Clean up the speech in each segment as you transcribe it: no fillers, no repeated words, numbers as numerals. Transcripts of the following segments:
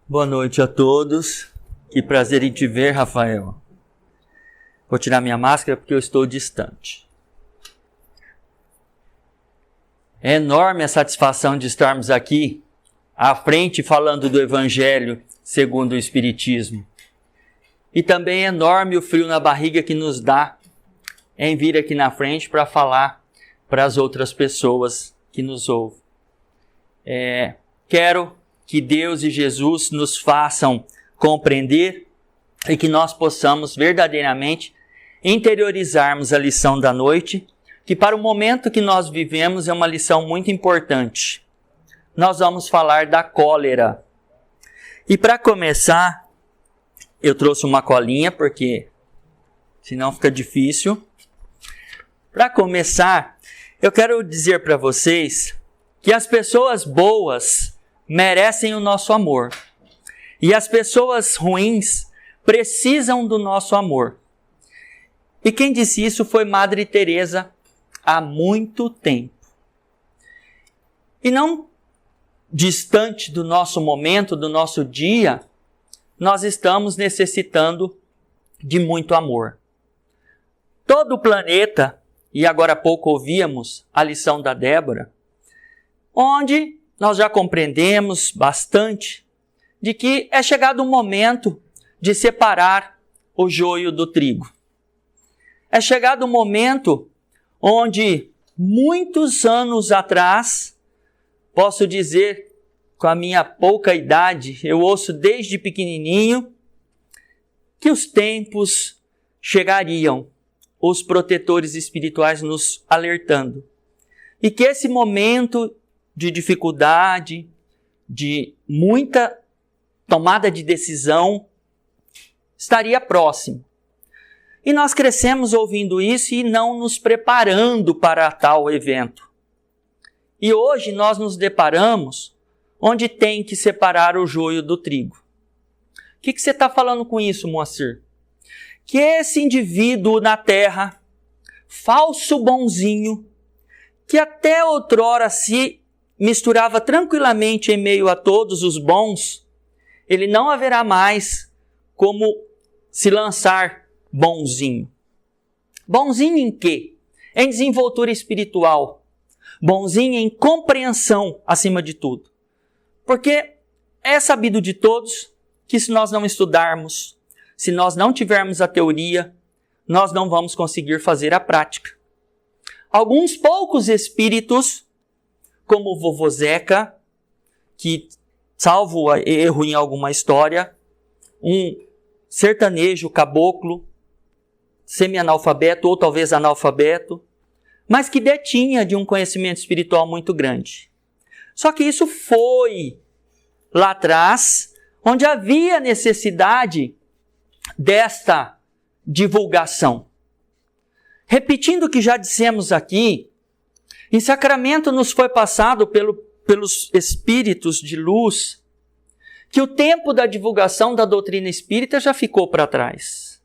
Boa noite a todos. Que prazer em te ver, Rafael. Vou tirar minha máscara porque eu estou distante. É enorme a satisfação de estarmos aqui à frente falando do Evangelho segundo o Espiritismo. E também é enorme o frio na barriga que nos dá em vir aqui na frente para falar para as outras pessoas que nos ouvem. Quero que Deus e Jesus nos façam compreender e que nós possamos verdadeiramente interiorizarmos a lição da noite, que para o momento que nós vivemos é uma lição muito importante. Nós vamos falar da cólera. E para começar, eu trouxe uma colinha, porque senão fica difícil. Para começar, eu quero dizer para vocês que as pessoas boas merecem o nosso amor. E as pessoas ruins precisam do nosso amor. E quem disse isso foi Madre Teresa há muito tempo. E não distante do nosso momento, do nosso dia, nós estamos necessitando de muito amor. Todo o planeta, e agora há pouco ouvíamos a lição da Débora, onde nós já compreendemos bastante de que é chegado o momento de separar o joio do trigo. É chegado o momento onde, muitos anos atrás, posso dizer, com a minha pouca idade, eu ouço desde pequenininho, que os tempos chegariam, os protetores espirituais nos alertando. E que esse momento de dificuldade, de muita tomada de decisão, estaria próximo. E nós crescemos ouvindo isso e não nos preparando para tal evento. E hoje nós nos deparamos onde tem que separar o joio do trigo. O que você está falando com isso, Moacir? Que esse indivíduo na terra, falso bonzinho, que até outrora se misturava tranquilamente em meio a todos os bons, ele não haverá mais como se lançar bonzinho. Bonzinho em quê? Em desenvoltura espiritual. Bonzinho em compreensão, acima de tudo. Porque é sabido de todos que se nós não estudarmos, se nós não tivermos a teoria, nós não vamos conseguir fazer a prática. Alguns poucos espíritos, como o vovô Zeca, que, salvo erro em alguma história, um sertanejo caboclo, semi-analfabeto ou talvez analfabeto, mas que detinha de um conhecimento espiritual muito grande. Só que isso foi lá atrás, onde havia necessidade desta divulgação. Repetindo o que já dissemos aqui, em Sacramento nos foi passado pelos espíritos de luz que o tempo da divulgação da doutrina espírita já ficou para trás.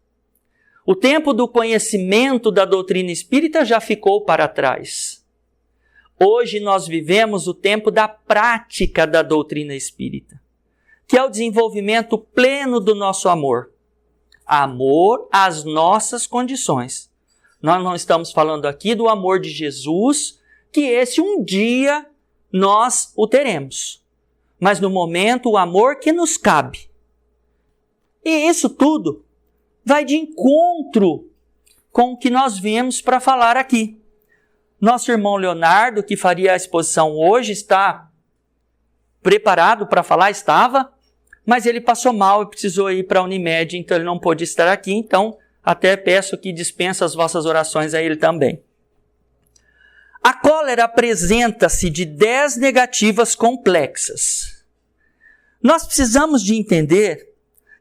O tempo do conhecimento da doutrina espírita já ficou para trás. Hoje nós vivemos o tempo da prática da doutrina espírita, que é o desenvolvimento pleno do nosso amor. Amor às nossas condições. Nós não estamos falando aqui do amor de Jesus, que esse um dia nós o teremos. Mas no momento, o amor que nos cabe. E isso tudo vai de encontro com o que nós viemos para falar aqui. Nosso irmão Leonardo, que faria a exposição hoje, está preparado para falar, estava, mas ele passou mal e precisou ir para a Unimed, então ele não pôde estar aqui, então até peço que dispense as vossas orações a ele também. A cólera apresenta-se de 10 negativas complexas. Nós precisamos de entender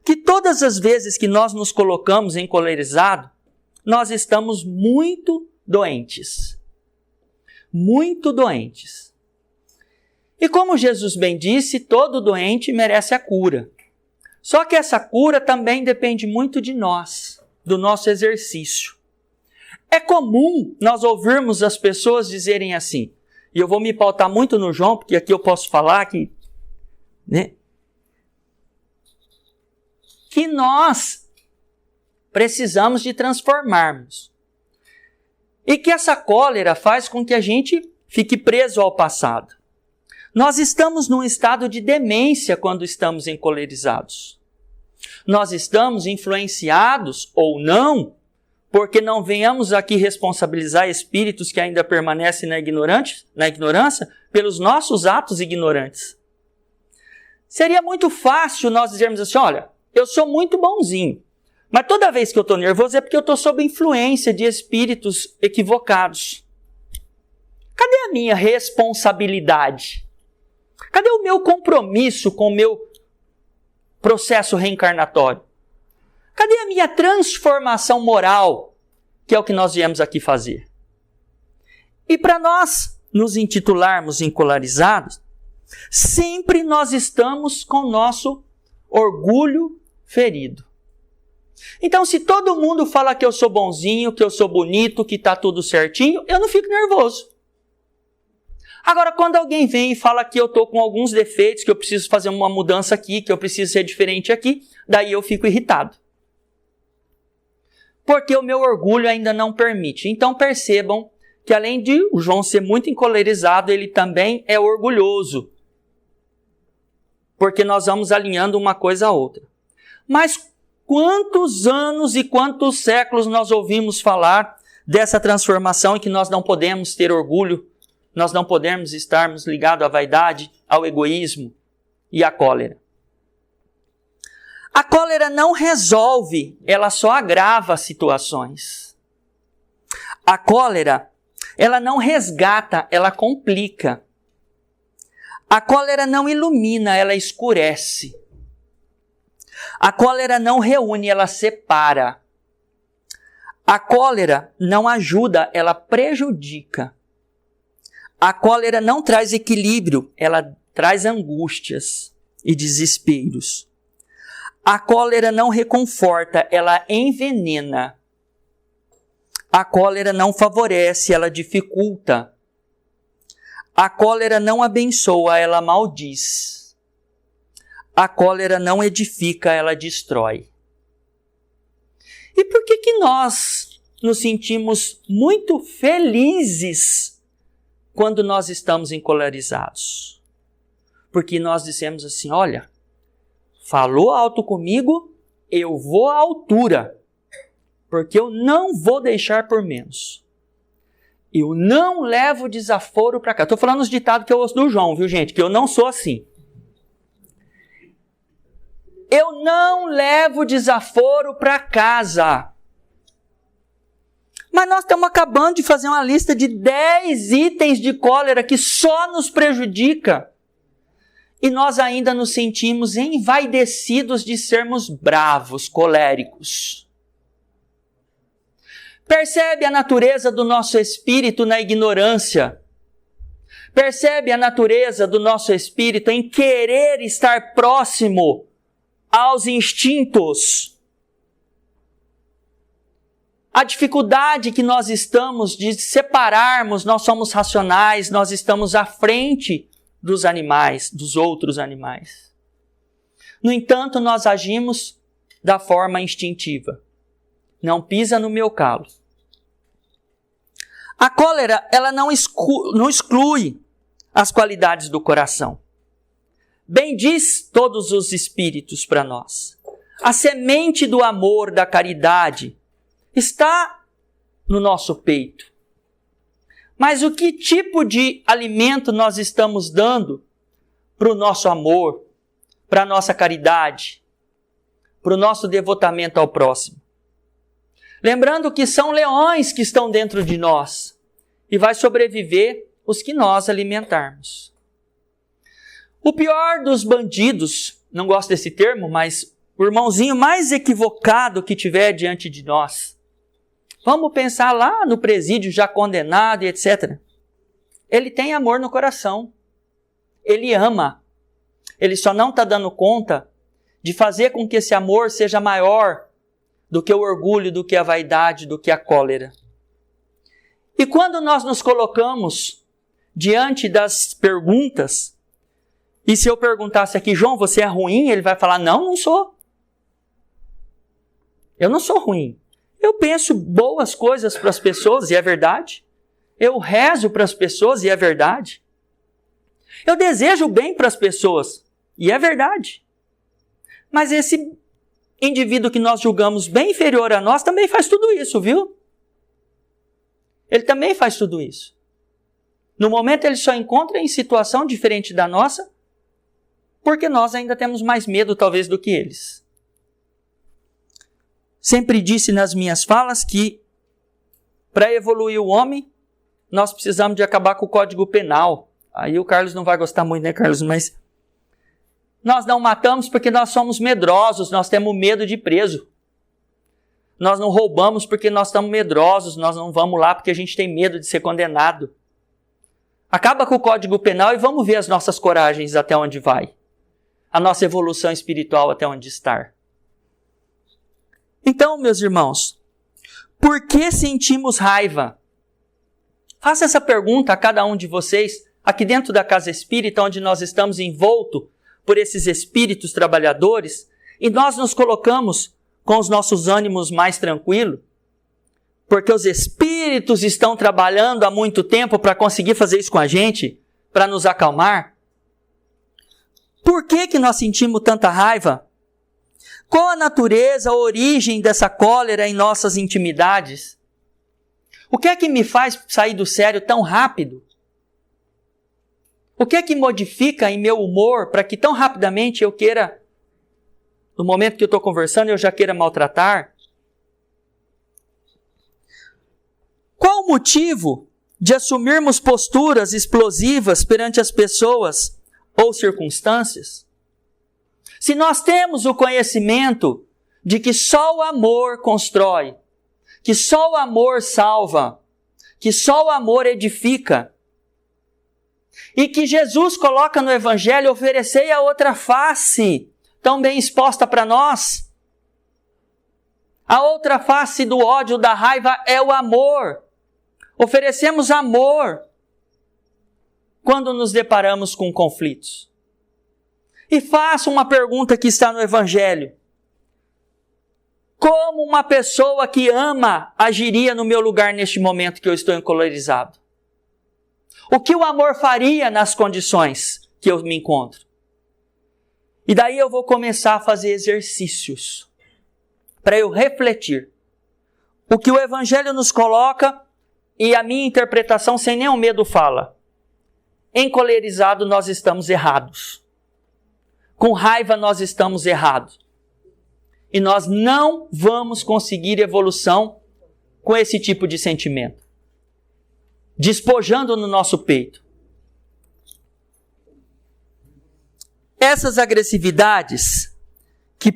que todas as vezes que nós nos colocamos encolerizado, nós estamos muito doentes. Muito doentes. E como Jesus bem disse, todo doente merece a cura. Só que essa cura também depende muito de nós, do nosso exercício. É comum nós ouvirmos as pessoas dizerem assim, e eu vou me pautar muito no João, porque aqui eu posso falar que, né? que nós precisamos de transformarmos. E que essa cólera faz com que a gente fique preso ao passado. Nós estamos num estado de demência quando estamos encolerizados. Nós estamos influenciados ou não, porque não venhamos aqui responsabilizar espíritos que ainda permanecem na ignorância pelos nossos atos ignorantes. Seria muito fácil nós dizermos assim, olha, eu sou muito bonzinho, mas toda vez que eu estou nervoso é porque eu estou sob influência de espíritos equivocados. Cadê a minha responsabilidade? Cadê o meu compromisso com o meu processo reencarnatório? Cadê a minha transformação moral, que é o que nós viemos aqui fazer? E para nós nos intitularmos encolarizados, sempre nós estamos com o nosso orgulho ferido. Então, se todo mundo fala que eu sou bonzinho, que eu sou bonito, que está tudo certinho, eu não fico nervoso. Agora, quando alguém vem e fala que eu estou com alguns defeitos, que eu preciso fazer uma mudança aqui, que eu preciso ser diferente aqui, daí eu fico irritado. Porque o meu orgulho ainda não permite. Então percebam que além de o João ser muito encolerizado, ele também é orgulhoso. Porque nós vamos alinhando uma coisa a outra. Mas quantos anos e quantos séculos nós ouvimos falar dessa transformação em que nós não podemos ter orgulho, nós não podemos estarmos ligados à vaidade, ao egoísmo e à cólera. A cólera não resolve, ela só agrava as situações. A cólera, ela não resgata, ela complica. A cólera não ilumina, ela escurece. A cólera não reúne, ela separa. A cólera não ajuda, ela prejudica. A cólera não traz equilíbrio, ela traz angústias e desesperos. A cólera não reconforta, ela envenena. A cólera não favorece, ela dificulta. A cólera não abençoa, ela maldiz. A cólera não edifica, ela destrói. E por que nós nos sentimos muito felizes quando nós estamos encolerizados? Porque nós dissemos assim, olha, falou alto comigo, eu vou à altura, porque eu não vou deixar por menos. Eu não levo desaforo para cá. Estou falando os ditados que eu ouço do João, viu gente? Que eu não sou assim. Eu não levo desaforo para casa. Mas nós estamos acabando de fazer uma lista de 10 itens de cólera que só nos prejudica. E nós ainda nos sentimos envaidecidos de sermos bravos, coléricos. Percebe a natureza do nosso espírito na ignorância. Percebe a natureza do nosso espírito em querer estar próximo aos instintos. A dificuldade que nós estamos de separarmos, nós somos racionais, nós estamos à frente dos animais, dos outros animais. No entanto, nós agimos da forma instintiva. Não pisa no meu calo. A cólera, ela não exclui as qualidades do coração. Bem diz todos os espíritos para nós. A semente do amor, da caridade, está no nosso peito. Mas o que tipo de alimento nós estamos dando para o nosso amor, para a nossa caridade, para o nosso devotamento ao próximo? Lembrando que são leões que estão dentro de nós e vai sobreviver os que nós alimentarmos. O pior dos bandidos, não gosto desse termo, mas o irmãozinho mais equivocado que tiver diante de nós, vamos pensar lá no presídio já condenado e etc. Ele tem amor no coração. Ele ama. Ele só não está dando conta de fazer com que esse amor seja maior do que o orgulho, do que a vaidade, do que a cólera. E quando nós nos colocamos diante das perguntas, e se eu perguntasse aqui, João, você é ruim? Ele vai falar, não, não sou. Eu não sou ruim. Eu penso boas coisas para as pessoas e é verdade. Eu rezo para as pessoas e é verdade. Eu desejo bem para as pessoas e é verdade. Mas esse indivíduo que nós julgamos bem inferior a nós também faz tudo isso, viu? Ele também faz tudo isso. No momento ele só encontra em situação diferente da nossa, porque nós ainda temos mais medo talvez do que eles. Sempre disse nas minhas falas que para evoluir o homem, nós precisamos de acabar com o Código Penal. Aí o Carlos não vai gostar muito, né, Carlos? Mas nós não matamos porque nós somos medrosos, nós temos medo de ir preso. Nós não roubamos porque nós estamos medrosos, nós não vamos lá porque a gente tem medo de ser condenado. Acaba com o Código Penal e vamos ver as nossas coragens até onde vai. A nossa evolução espiritual até onde está. Então, meus irmãos, por que sentimos raiva? Faça essa pergunta a cada um de vocês, aqui dentro da casa espírita, onde nós estamos envoltos por esses espíritos trabalhadores, e nós nos colocamos com os nossos ânimos mais tranquilos, porque os espíritos estão trabalhando há muito tempo para conseguir fazer isso com a gente, para nos acalmar. Por que nós sentimos tanta raiva? Qual a natureza, a origem dessa cólera em nossas intimidades? O que é que me faz sair do sério tão rápido? O que é que modifica em meu humor para que tão rapidamente eu queira, no momento que eu estou conversando, eu já queira maltratar? Qual o motivo de assumirmos posturas explosivas perante as pessoas ou circunstâncias? Se nós temos o conhecimento de que só o amor constrói, que só o amor salva, que só o amor edifica, e que Jesus coloca no Evangelho, oferecei a outra face, tão bem exposta para nós. A outra face do ódio, da raiva é o amor. Oferecemos amor quando nos deparamos com conflitos. E faço uma pergunta que está no Evangelho. Como uma pessoa que ama agiria no meu lugar neste momento que eu estou encolerizado? O que o amor faria nas condições que eu me encontro? E daí eu vou começar a fazer exercícios para eu refletir. O que o Evangelho nos coloca e a minha interpretação sem nenhum medo fala. Encolerizado nós estamos errados. Com raiva nós estamos errados. E nós não vamos conseguir evolução com esse tipo de sentimento. Despojando no nosso peito. Essas agressividades, que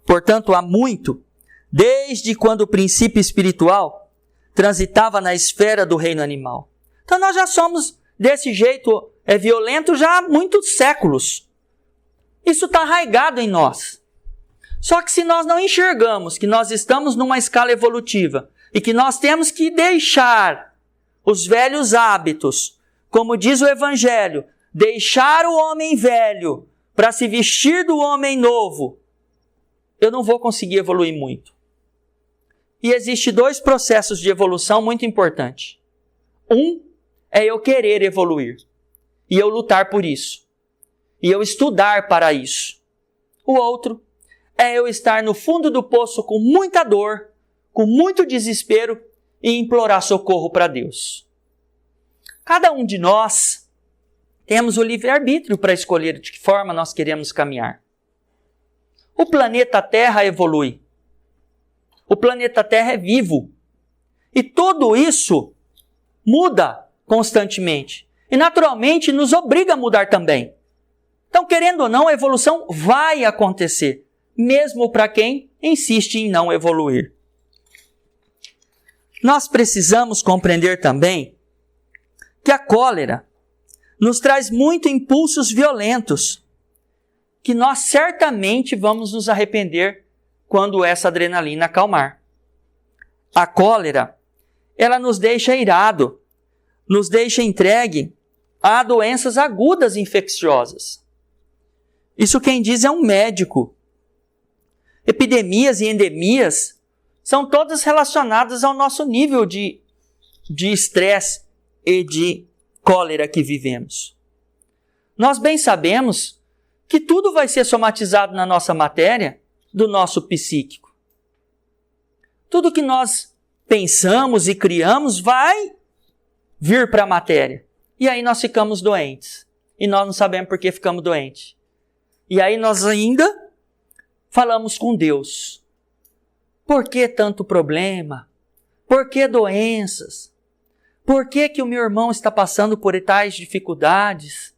portanto há muito, desde quando o princípio espiritual transitava na esfera do reino animal. Então nós já somos desse jeito violento já há muitos séculos. Isso está arraigado em nós. Só que se nós não enxergamos que nós estamos numa escala evolutiva e que nós temos que deixar os velhos hábitos, como diz o Evangelho, deixar o homem velho para se vestir do homem novo, eu não vou conseguir evoluir muito. E existem dois processos de evolução muito importantes. Um é eu querer evoluir e eu lutar por isso e eu estudar para isso. O outro é eu estar no fundo do poço com muita dor, com muito desespero e implorar socorro para Deus. Cada um de nós temos o livre-arbítrio para escolher de que forma nós queremos caminhar. O planeta Terra evolui. O planeta Terra é vivo. E tudo isso muda constantemente. E naturalmente nos obriga a mudar também. Então, querendo ou não, a evolução vai acontecer, mesmo para quem insiste em não evoluir. Nós precisamos compreender também que a cólera nos traz muitos impulsos violentos, que nós certamente vamos nos arrepender quando essa adrenalina acalmar. A cólera, ela nos deixa irado, nos deixa entregue a doenças agudas infecciosas. Isso quem diz é um médico. epidemias e endemias, são todas relacionadas ao nosso nível de estresse e de cólera que vivemos. Nós bem sabemos que tudo vai ser somatizado na nossa matéria do nosso psíquico. Tudo que nós pensamos e criamos vai vir para a matéria. E aí nós ficamos doentes. E nós não sabemos por que ficamos doentes. E aí nós ainda falamos com Deus. Por que tanto problema? Por que doenças? Por que o meu irmão está passando por tais dificuldades?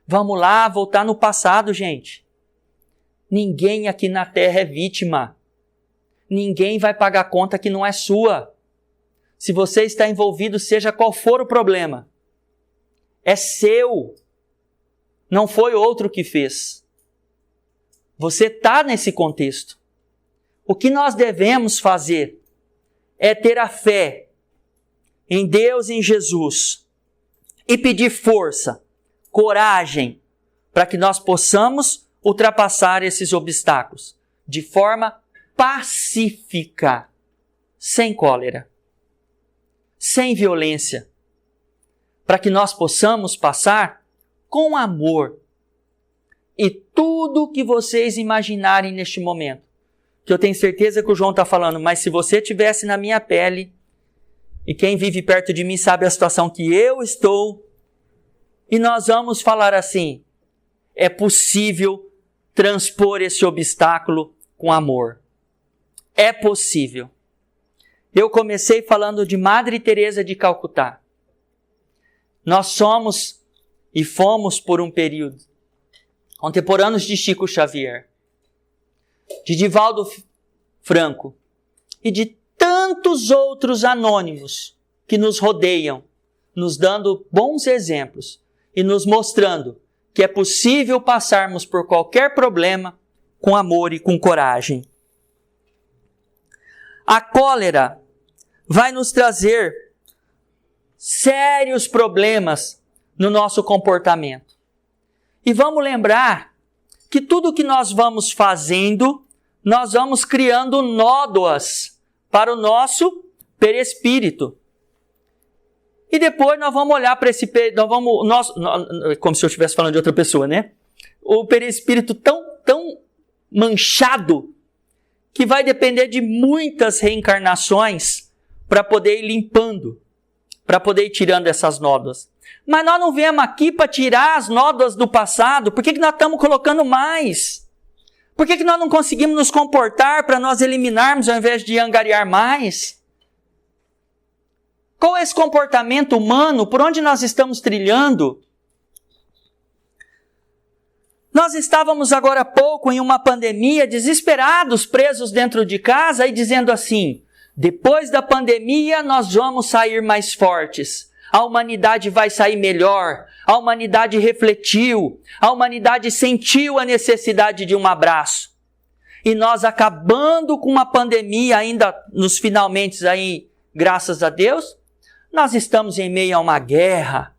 Vamos lá, voltar no passado, gente. Ninguém aqui na Terra é vítima. Ninguém vai pagar conta que não é sua. Se você está envolvido, seja qual for o problema, é seu. Não foi outro que fez. Você está nesse contexto. O que nós devemos fazer é ter a fé em Deus e em Jesus e pedir força, coragem, para que nós possamos ultrapassar esses obstáculos de forma pacífica, sem cólera, sem violência, para que nós possamos passar com amor. E tudo que vocês imaginarem neste momento, que eu tenho certeza que o João está falando, mas se você estivesse na minha pele, e quem vive perto de mim sabe a situação que eu estou, e nós vamos falar assim, é possível transpor esse obstáculo com amor. É possível. Eu comecei falando de Madre Teresa de Calcutá. Nós somos e fomos por um período contemporâneos de Chico Xavier, de Divaldo Franco e de tantos outros anônimos que nos rodeiam, nos dando bons exemplos e nos mostrando que é possível passarmos por qualquer problema com amor e com coragem. A cólera vai nos trazer sérios problemas no nosso comportamento. E vamos lembrar que tudo que nós vamos fazendo, nós vamos criando nódoas para o nosso perispírito. E depois nós vamos olhar para esse... como se eu estivesse falando de outra pessoa, né? O perispírito tão manchado que vai depender de muitas reencarnações para poder ir limpando, para poder ir tirando essas nódoas. Mas nós não viemos aqui para tirar as nódoas do passado. Por que nós estamos colocando mais? Por que nós não conseguimos nos comportar para nós eliminarmos ao invés de angariar mais? Qual é esse comportamento humano? Por onde nós estamos trilhando? Nós estávamos agora há pouco em uma pandemia, desesperados, presos dentro de casa e dizendo assim, depois da pandemia nós vamos sair mais fortes. A humanidade vai sair melhor. A humanidade refletiu. A humanidade sentiu a necessidade de um abraço. E nós acabando com uma pandemia ainda nos finalmente aí, graças a Deus, nós estamos em meio a uma guerra.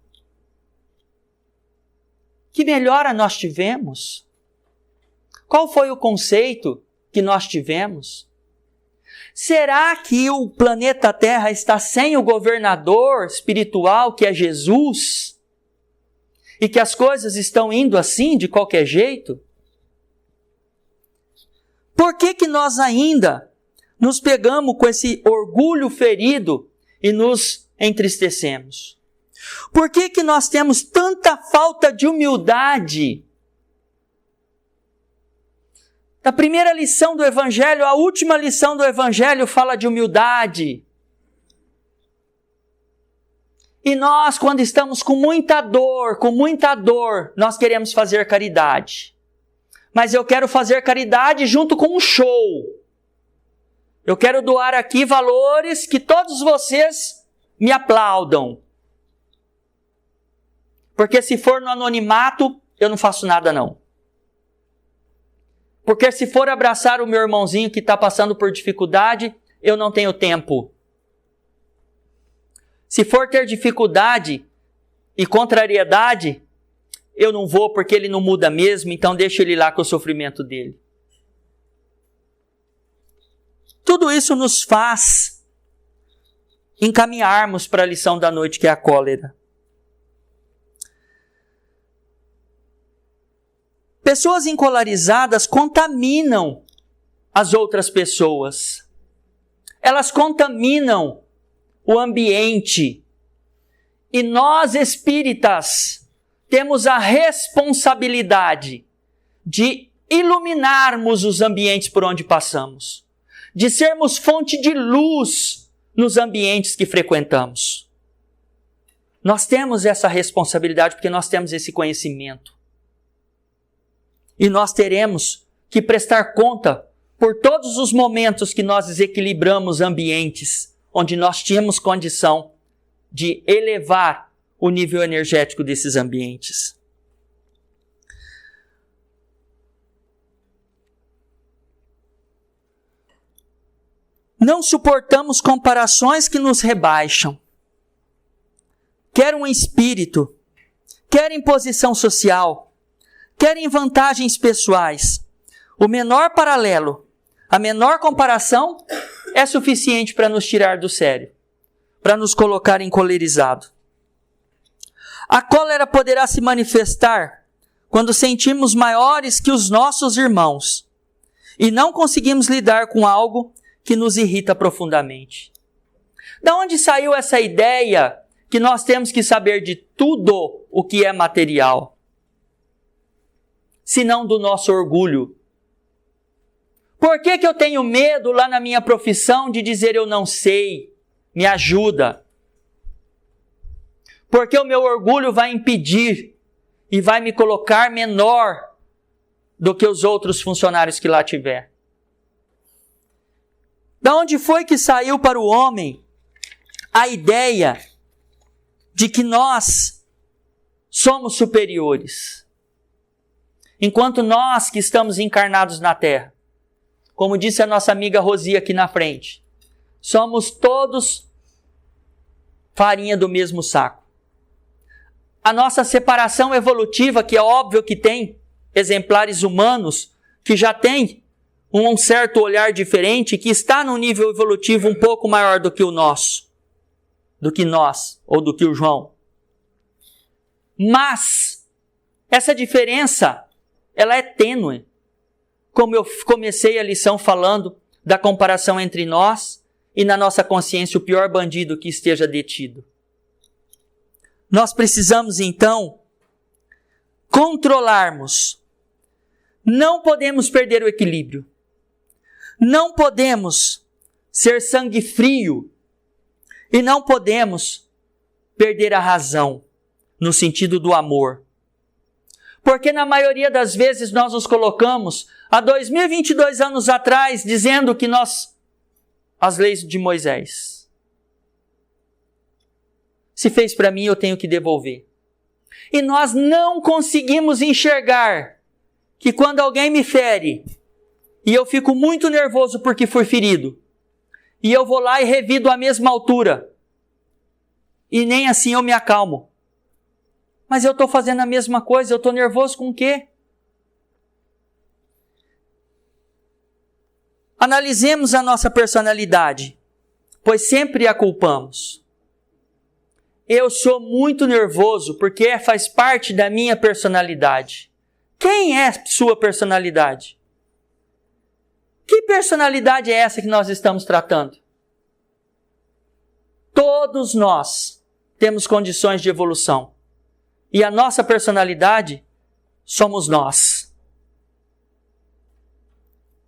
Que melhora nós tivemos? Qual foi o conceito que nós tivemos? Será que o planeta Terra está sem o governador espiritual, que é Jesus? E que as coisas estão indo assim, de qualquer jeito? Por que nós ainda nos pegamos com esse orgulho ferido e nos entristecemos? Por que nós temos tanta falta de humildade? Da primeira lição do Evangelho, a última lição do Evangelho fala de humildade. E nós, quando estamos com muita dor, nós queremos fazer caridade. Mas eu quero fazer caridade junto com um show. Eu quero doar aqui valores que todos vocês me aplaudam. Porque se for no anonimato, eu não faço nada não. Porque se for abraçar o meu irmãozinho que está passando por dificuldade, eu não tenho tempo. Se for ter dificuldade e contrariedade, eu não vou porque ele não muda mesmo, então deixa ele lá com o sofrimento dele. tudo isso nos faz encaminharmos para a lição da noite, que é a cólera. Pessoas encolerizadas contaminam as outras pessoas. Elas contaminam o ambiente. E nós, espíritas, temos a responsabilidade de iluminarmos os ambientes por onde passamos, de sermos fonte de luz nos ambientes que frequentamos. Nós temos essa responsabilidade porque nós temos esse conhecimento. E nós teremos que prestar conta por todos os momentos que nós desequilibramos ambientes onde nós tínhamos condição de elevar o nível energético desses ambientes. Não suportamos comparações que nos rebaixam. Quer um espírito, quer em posição social, quer em vantagens pessoais. O menor paralelo, a menor comparação é suficiente para nos tirar do sério, para nos colocar encolerizado. A cólera poderá se manifestar quando sentimos maiores que os nossos irmãos e não conseguimos lidar com algo que nos irrita profundamente. Da onde saiu essa ideia que nós temos que saber de tudo o que é material? Senão do nosso orgulho. Por que eu tenho medo lá na minha profissão de dizer eu não sei? Me ajuda. Porque o meu orgulho vai impedir e vai me colocar menor do que os outros funcionários que lá tiver. Da onde foi que saiu para o homem a ideia de que nós somos superiores? Enquanto nós que estamos encarnados na Terra, como disse a nossa amiga Rosi aqui na frente, somos todos farinha do mesmo saco. A nossa separação evolutiva, que é óbvio que tem exemplares humanos que já têm um certo olhar diferente, que está num nível evolutivo um pouco maior do que o nosso, do que nós, ou do que o João. Mas essa diferença, ela é tênue. Como eu comecei a lição falando da comparação entre nós e na nossa consciência o pior bandido que esteja detido. Nós precisamos então controlarmos. Não podemos perder o equilíbrio. Não podemos ser sangue frio e não podemos perder a razão no sentido do amor. Porque na maioria das vezes nós nos colocamos há 2022 anos atrás dizendo que as leis de Moisés. Se fez para mim, eu tenho que devolver. E nós não conseguimos enxergar que quando alguém me fere e eu fico muito nervoso porque fui ferido, e eu vou lá e revido a mesma altura, e nem assim eu me acalmo. Mas eu estou fazendo a mesma coisa, eu estou nervoso com o quê? Analisemos a nossa personalidade, pois sempre a culpamos. Eu sou muito nervoso porque faz parte da minha personalidade. Quem é sua personalidade? Que personalidade é essa que nós estamos tratando? Todos nós temos condições de evolução. E a nossa personalidade somos nós.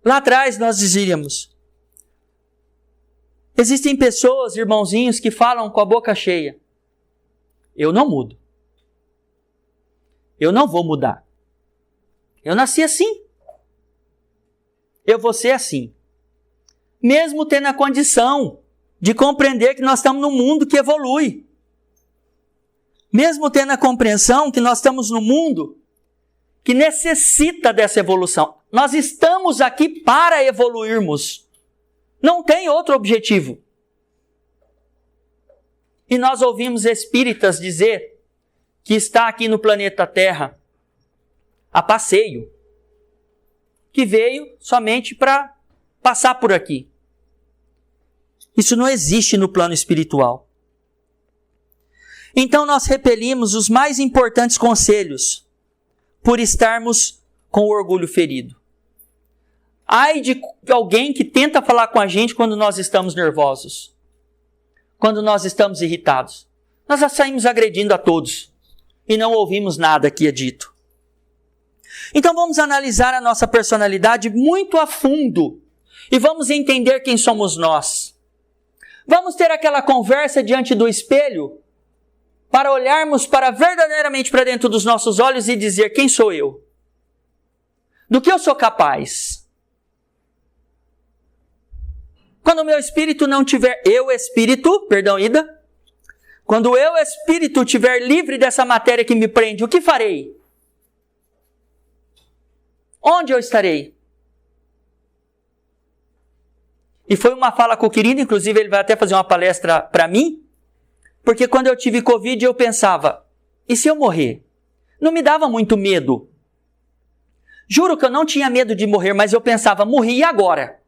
Lá atrás nós dizíamos, existem pessoas, irmãozinhos, que falam com a boca cheia. Eu não mudo. Eu não vou mudar. Eu nasci assim. Eu vou ser assim. Mesmo tendo a condição de compreender que nós estamos num mundo que evolui. Mesmo tendo a compreensão que nós estamos num mundo que necessita dessa evolução. Nós estamos aqui para evoluirmos. Não tem outro objetivo. E nós ouvimos espíritas dizer que está aqui no planeta Terra a passeio, que veio somente para passar por aqui. Isso não existe no plano espiritual. Então nós repelimos os mais importantes conselhos por estarmos com o orgulho ferido. Ai de alguém que tenta falar com a gente quando nós estamos nervosos, quando nós estamos irritados. Nós já saímos agredindo a todos e não ouvimos nada que é dito. Então vamos analisar a nossa personalidade muito a fundo e vamos entender quem somos nós. Vamos ter aquela conversa diante do espelho para olharmos verdadeiramente para dentro dos nossos olhos e dizer: quem sou eu? Do que eu sou capaz? Quando o meu espírito não tiver, quando o eu espírito estiver livre dessa matéria que me prende, o que farei? Onde eu estarei? E foi uma fala com o querido, inclusive ele vai até fazer uma palestra para mim, porque quando eu tive Covid eu pensava, e se eu morrer? Não me dava muito medo. Juro que eu não tinha medo de morrer, mas eu pensava, morri e agora?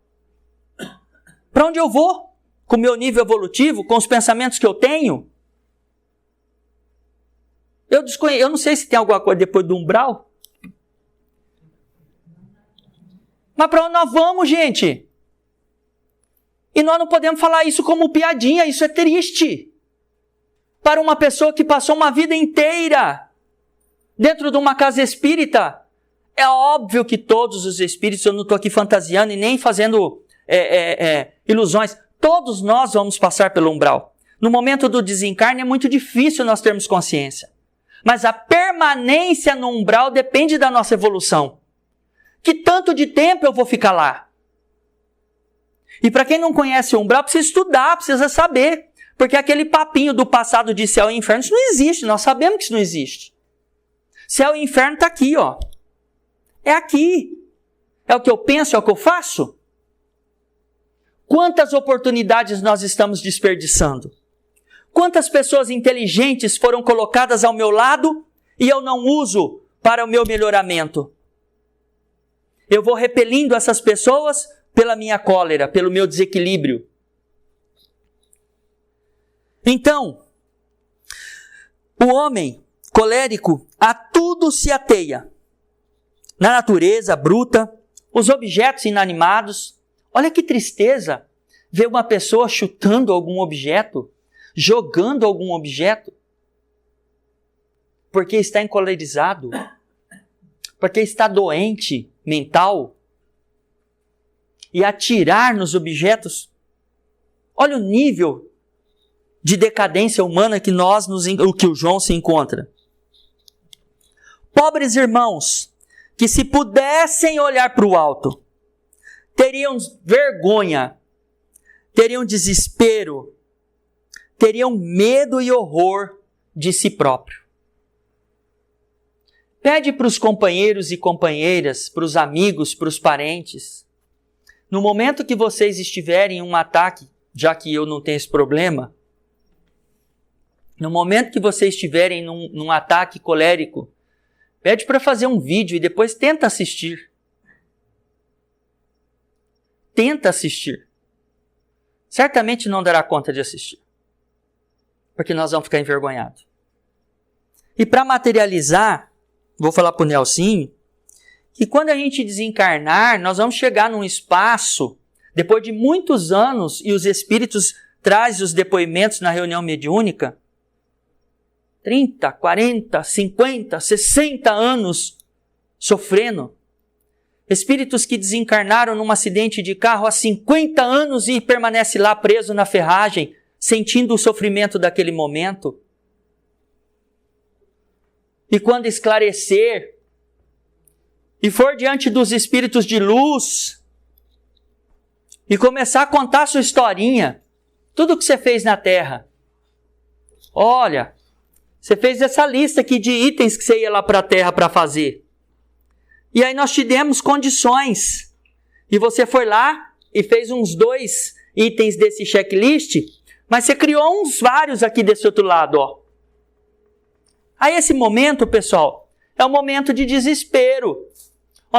Para onde eu vou? Com o meu nível evolutivo, com os pensamentos que eu tenho? Eu não sei se tem alguma coisa depois do umbral. Mas para onde nós vamos, gente? E nós não podemos falar isso como piadinha, isso é triste. Para uma pessoa que passou uma vida inteira dentro de uma casa espírita, é óbvio que todos os espíritos, eu não estou aqui fantasiando e nem fazendo ilusões, todos nós vamos passar pelo umbral. No momento do desencarne é muito difícil nós termos consciência. Mas a permanência no umbral depende da nossa evolução. Que tanto de tempo eu vou ficar lá? E para quem não conhece o umbral, precisa estudar, precisa saber. Porque aquele papinho do passado de céu e inferno, isso não existe. Nós sabemos que isso não existe. Céu e inferno está aqui, ó. É aqui. É o que eu penso, é o que eu faço? Quantas oportunidades nós estamos desperdiçando? Quantas pessoas inteligentes foram colocadas ao meu lado e eu não uso para o meu melhoramento? Eu vou repelindo essas pessoas pela minha cólera, pelo meu desequilíbrio. Então, o homem colérico a tudo se ateia. Na natureza bruta, os objetos inanimados. Olha que tristeza ver uma pessoa chutando algum objeto, jogando algum objeto, porque está encolerizado, porque está doente mental, e atirar nos objetos. Olha o nível de decadência humana que que o João se encontra. Pobres irmãos, que se pudessem olhar para o alto, teriam vergonha, teriam desespero, teriam medo e horror de si próprio. Pede para os companheiros e companheiras, para os amigos, para os parentes, no momento que vocês estiverem em um ataque, já que eu não tenho esse problema, no momento que vocês estiverem num ataque colérico, pede para fazer um vídeo e depois tenta assistir. Tenta assistir. Certamente não dará conta de assistir. Porque nós vamos ficar envergonhados. E para materializar, vou falar para o Nelsinho, que quando a gente desencarnar, nós vamos chegar num espaço, depois de muitos anos, e os espíritos trazem os depoimentos na reunião mediúnica, 30, 40, 50, 60 anos sofrendo. Espíritos que desencarnaram num acidente de carro há 50 anos e permanece lá preso na ferragem, sentindo o sofrimento daquele momento. E quando esclarecer e for diante dos espíritos de luz e começar a contar a sua historinha, tudo que você fez na Terra. Olha, você fez essa lista aqui de itens que você ia lá para a Terra para fazer. E aí nós te demos condições. E você foi lá e fez uns 2 itens desse checklist, mas você criou uns vários aqui desse outro lado, ó. Aí esse momento, pessoal, é um momento de desespero,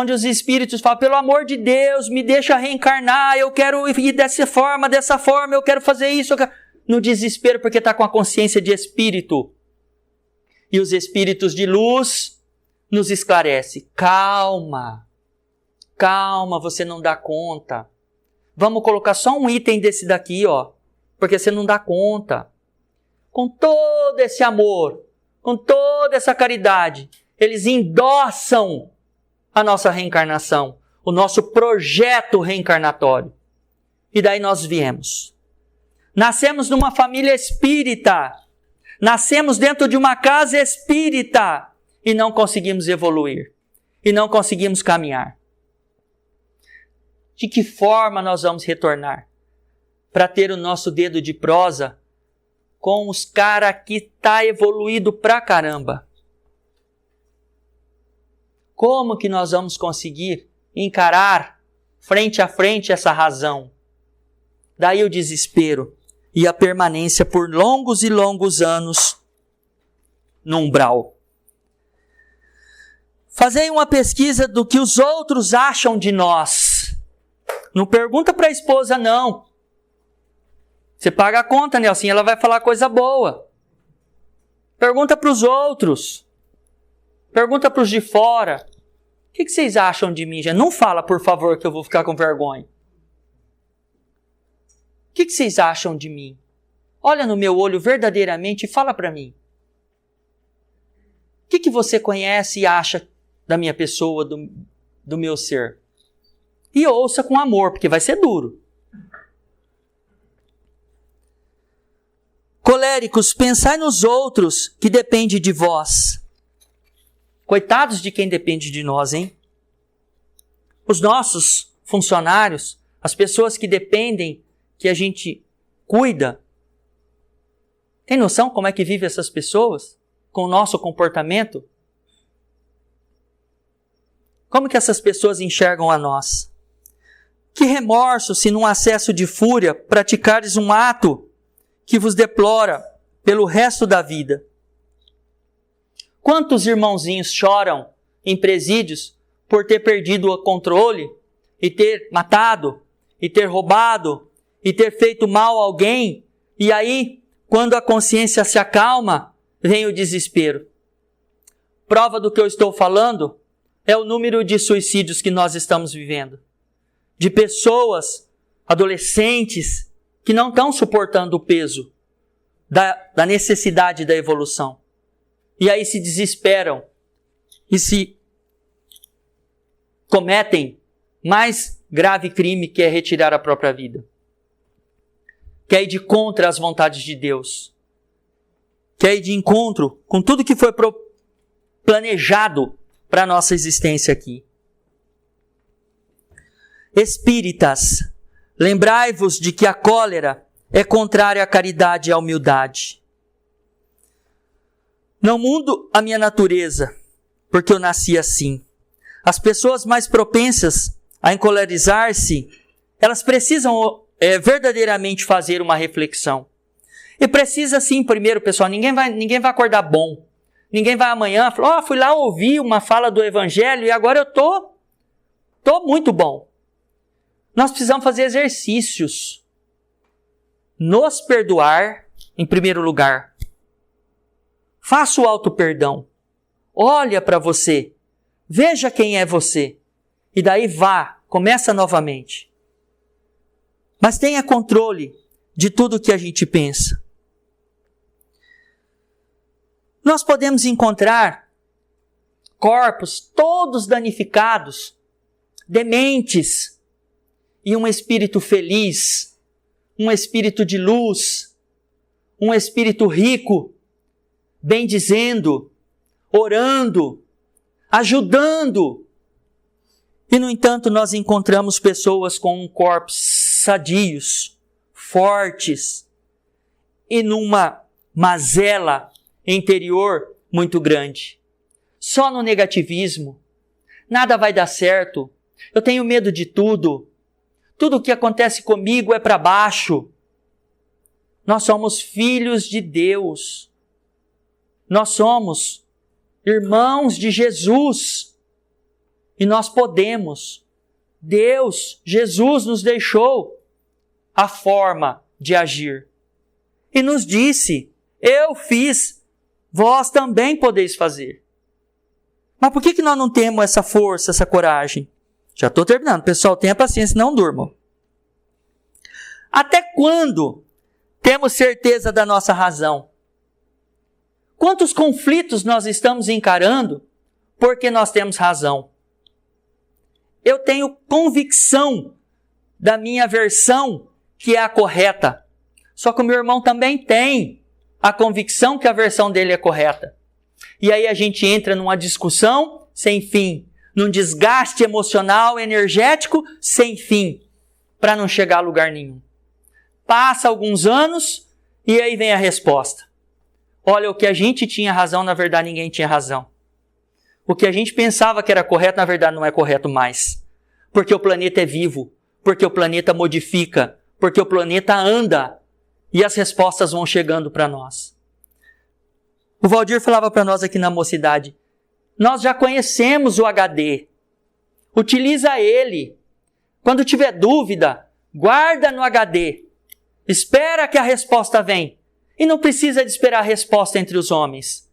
onde os espíritos falam, pelo amor de Deus, me deixa reencarnar, eu quero ir dessa forma, eu quero fazer isso. No desespero, porque está com a consciência de espírito. E os espíritos de luz nos esclarecem. Calma, você não dá conta. Vamos colocar só um item desse daqui, porque você não dá conta. Com todo esse amor, com toda essa caridade, eles endossam a nossa reencarnação, o nosso projeto reencarnatório. E daí nós viemos. Nascemos numa família espírita, nascemos dentro de uma casa espírita e não conseguimos evoluir, e não conseguimos caminhar. De que forma nós vamos retornar? Para ter o nosso dedo de prosa com os caras que tá evoluído pra caramba. Como que nós vamos conseguir encarar frente a frente essa razão? Daí o desespero e a permanência por longos e longos anos no umbral. Fazei uma pesquisa do que os outros acham de nós. Não pergunta para a esposa, não. Você paga a conta, Nelson, ela vai falar coisa boa. Pergunta para os outros. Pergunta para os de fora. O que vocês acham de mim? Não fala, por favor, que eu vou ficar com vergonha. O que vocês acham de mim? Olha no meu olho verdadeiramente e fala para mim. O que você conhece e acha da minha pessoa, do meu ser? E ouça com amor, porque vai ser duro. Coléricos, pensai nos outros que dependem de vós. Coitados de quem depende de nós, hein? Os nossos funcionários, as pessoas que dependem, que a gente cuida. Tem noção como é que vivem essas pessoas? Com o nosso comportamento? Como que essas pessoas enxergam a nós? Que remorso se num acesso de fúria praticares um ato que vos deplora pelo resto da vida. Quantos irmãozinhos choram em presídios por ter perdido o controle e ter matado, e ter roubado, e ter feito mal a alguém, e aí, quando a consciência se acalma, vem o desespero. Prova do que eu estou falando é o número de suicídios que nós estamos vivendo. De pessoas, adolescentes, que não estão suportando o peso da necessidade da evolução. E aí se desesperam e se cometem mais grave crime, que é retirar a própria vida. Que é ir de contra as vontades de Deus. Que é ir de encontro com tudo que foi planejado para a nossa existência aqui. Espíritas, lembrai-vos de que a cólera é contrária à caridade e à humildade. Não mudo a minha natureza, porque eu nasci assim. As pessoas mais propensas a encolerizar-se, elas precisam verdadeiramente fazer uma reflexão. E precisa sim, primeiro, pessoal, ninguém vai acordar bom. Ninguém vai amanhã falar, fui lá ouvir uma fala do Evangelho e agora eu tô muito bom. Nós precisamos fazer exercícios. Nos perdoar, em primeiro lugar. Faça o auto-perdão. Olha para você. Veja quem é você. E daí começa novamente. Mas tenha controle de tudo que a gente pensa. Nós podemos encontrar corpos todos danificados, dementes, e um espírito feliz, um espírito de luz, um espírito rico, bendizendo, orando, ajudando. E, no entanto, nós encontramos pessoas com corpos sadios, fortes, e numa mazela interior muito grande. Só no negativismo. Nada vai dar certo. Eu tenho medo de tudo. Tudo o que acontece comigo é para baixo. Nós somos filhos de Deus. Nós somos irmãos de Jesus. E nós podemos. Deus, Jesus nos deixou a forma de agir. E nos disse, eu fiz, vós também podeis fazer. Mas por que nós não temos essa força, essa coragem? Já estou terminando. Pessoal, tenha paciência, não durmam. Até quando temos certeza da nossa razão? Quantos conflitos nós estamos encarando porque nós temos razão? Eu tenho convicção da minha versão que é a correta. Só que o meu irmão também tem a convicção que a versão dele é correta. E aí a gente entra numa discussão sem fim, num desgaste emocional, energético sem fim, para não chegar a lugar nenhum. Passa alguns anos e aí vem a resposta. Olha, o que a gente tinha razão, na verdade ninguém tinha razão. O que a gente pensava que era correto, na verdade não é correto mais. Porque o planeta é vivo, porque o planeta modifica, porque o planeta anda e as respostas vão chegando para nós. O Valdir falava para nós aqui na mocidade, nós já conhecemos o HD, utiliza ele. Quando tiver dúvida, guarda no HD, espera que a resposta venha. E não precisa de esperar a resposta entre os homens.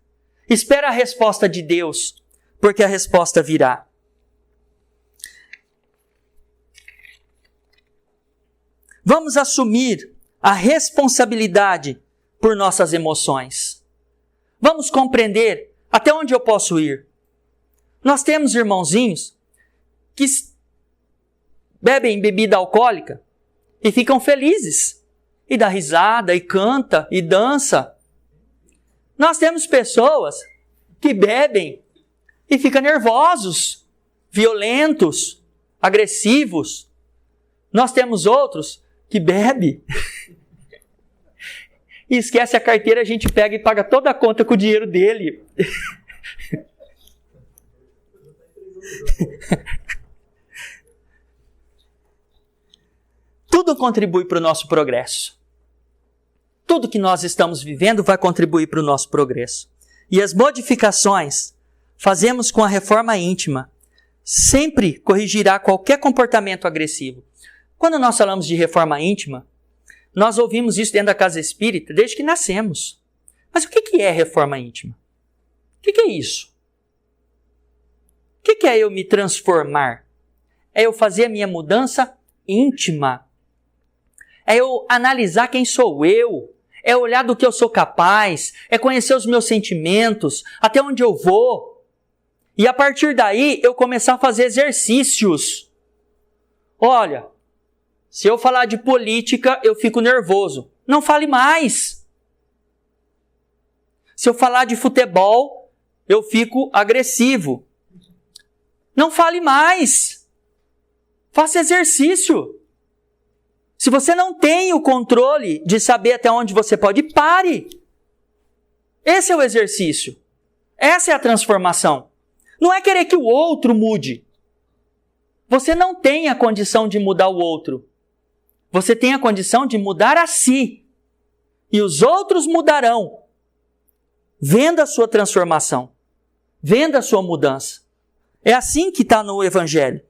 Espera a resposta de Deus, porque a resposta virá. Vamos assumir a responsabilidade por nossas emoções. Vamos compreender até onde eu posso ir. Nós temos irmãozinhos que bebem bebida alcoólica e ficam felizes. E dá risada, e canta, e dança. Nós temos pessoas que bebem e ficam nervosos, violentos, agressivos. Nós temos outros que bebem e esquece a carteira, a gente pega e paga toda a conta com o dinheiro dele. Tudo contribui para o nosso progresso. Tudo que nós estamos vivendo vai contribuir para o nosso progresso. E as modificações fazemos com a reforma íntima. Sempre corrigirá qualquer comportamento agressivo. Quando nós falamos de reforma íntima, nós ouvimos isso dentro da casa espírita desde que nascemos. Mas o que é reforma íntima? O que é isso? O que é eu me transformar? É eu fazer a minha mudança íntima. É eu analisar quem sou eu. É olhar do que eu sou capaz. É conhecer os meus sentimentos. Até onde eu vou. E a partir daí, eu começar a fazer exercícios. Olha, se eu falar de política, eu fico nervoso. Não fale mais. Se eu falar de futebol, eu fico agressivo. Não fale mais. Faça exercício. Se você não tem o controle de saber até onde você pode ir, pare. Esse é o exercício. Essa é a transformação. Não é querer que o outro mude. Você não tem a condição de mudar o outro. Você tem a condição de mudar a si. E os outros mudarão. Vendo a sua transformação. Vendo a sua mudança. É assim que está no Evangelho.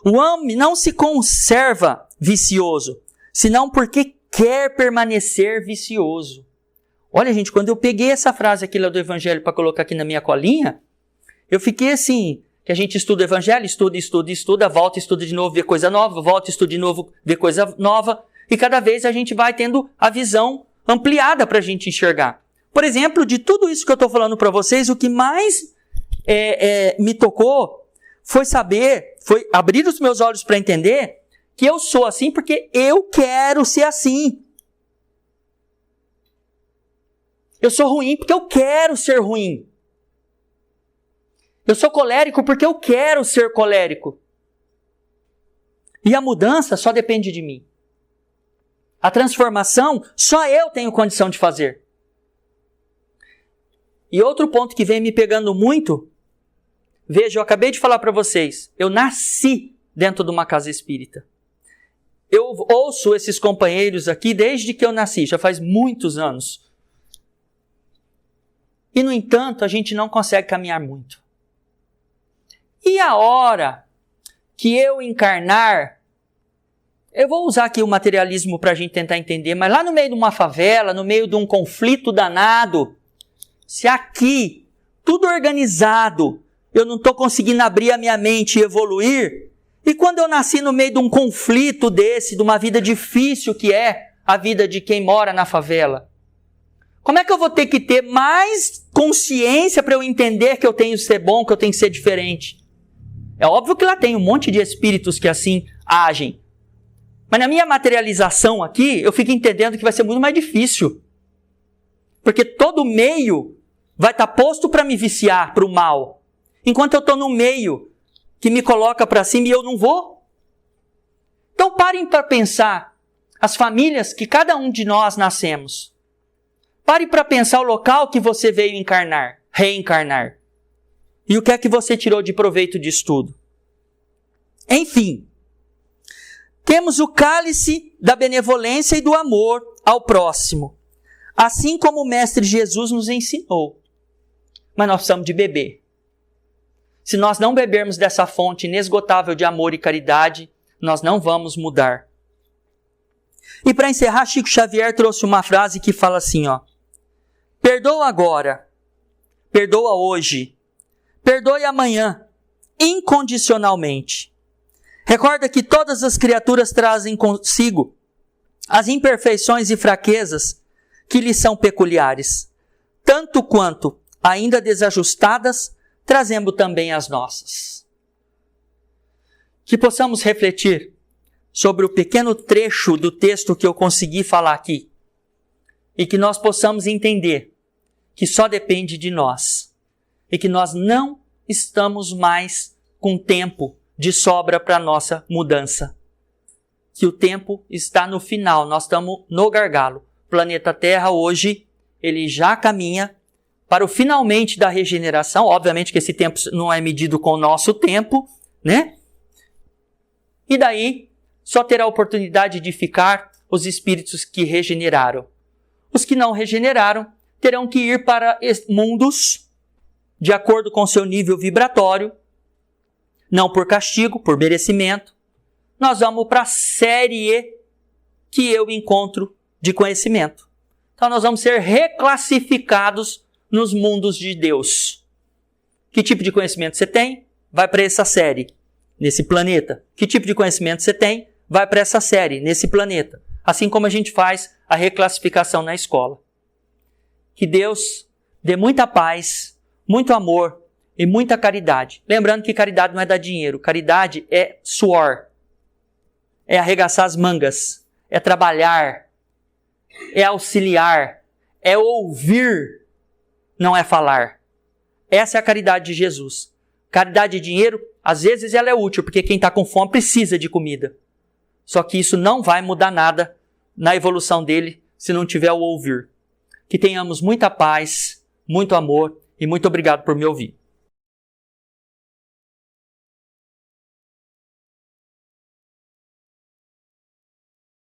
O homem não se conserva vicioso, senão porque quer permanecer vicioso. Olha, gente, quando eu peguei essa frase aqui lá do Evangelho para colocar aqui na minha colinha, eu fiquei assim, que a gente estuda o Evangelho, estuda, volta, estuda de novo, vê coisa nova, volta, estuda de novo, vê coisa nova, e cada vez a gente vai tendo a visão ampliada para a gente enxergar. Por exemplo, de tudo isso que eu estou falando para vocês, o que mais me tocou foi abrir os meus olhos para entender que eu sou assim porque eu quero ser assim. Eu sou ruim porque eu quero ser ruim. Eu sou colérico porque eu quero ser colérico. E a mudança só depende de mim. A transformação só eu tenho condição de fazer. E outro ponto que vem me pegando muito, veja, eu acabei de falar para vocês, eu nasci dentro de uma casa espírita. Eu ouço esses companheiros aqui desde que eu nasci, já faz muitos anos. E, no entanto, a gente não consegue caminhar muito. E a hora que eu encarnar, eu vou usar aqui o materialismo para a gente tentar entender, mas lá no meio de uma favela, no meio de um conflito danado, se aqui, tudo organizado, eu não estou conseguindo abrir a minha mente e evoluir, e quando eu nasci no meio de um conflito desse, de uma vida difícil que é a vida de quem mora na favela, como é que eu vou ter que ter mais consciência para eu entender que eu tenho que ser bom, que eu tenho que ser diferente? É óbvio que lá tem um monte de espíritos que assim agem. Mas na minha materialização aqui, eu fico entendendo que vai ser muito mais difícil. Porque todo meio vai estar posto para me viciar para o mal. Enquanto eu estou no meio que me coloca para cima e eu não vou. Então parem para pensar as famílias que cada um de nós nascemos. Pare para pensar o local que você veio encarnar, reencarnar. E o que é que você tirou de proveito disso tudo? Enfim, temos o cálice da benevolência e do amor ao próximo, assim como o Mestre Jesus nos ensinou. Mas nós precisamos de beber. Se nós não bebermos dessa fonte inesgotável de amor e caridade, nós não vamos mudar. E para encerrar, Chico Xavier trouxe uma frase que fala assim, ó: perdoa agora, perdoa hoje, perdoe amanhã, incondicionalmente. Recorda que todas as criaturas trazem consigo as imperfeições e fraquezas que lhes são peculiares, tanto quanto, ainda desajustadas, trazemos também as nossas. Que possamos refletir sobre o pequeno trecho do texto que eu consegui falar aqui, e que nós possamos entender que só depende de nós, e que nós não estamos mais com tempo de sobra para a nossa mudança. Que o tempo está no final, nós estamos no gargalo. O planeta Terra hoje, ele já caminha para o finalmente da regeneração. Obviamente que esse tempo não é medido com o nosso tempo, né? E daí, só terá a oportunidade de ficar os espíritos que regeneraram. Os que não regeneraram terão que ir para mundos de acordo com seu nível vibratório, não por castigo, por merecimento. Nós vamos para a série que eu encontro de conhecimento. Então nós vamos ser reclassificados nos mundos de Deus. Que tipo de conhecimento você tem? Vai para essa série, nesse planeta. Que tipo de conhecimento você tem? Vai para essa série, nesse planeta. Assim como a gente faz a reclassificação na escola. Que Deus dê muita paz, muito amor e muita caridade. Lembrando que caridade não é dar dinheiro. Caridade é suor. É arregaçar as mangas. É trabalhar. É auxiliar. É ouvir. Não é falar. Essa é a caridade de Jesus. Caridade de dinheiro, às vezes ela é útil, porque quem está com fome precisa de comida. Só que isso não vai mudar nada na evolução dele se não tiver o ouvir. Que tenhamos muita paz, muito amor e muito obrigado por me ouvir.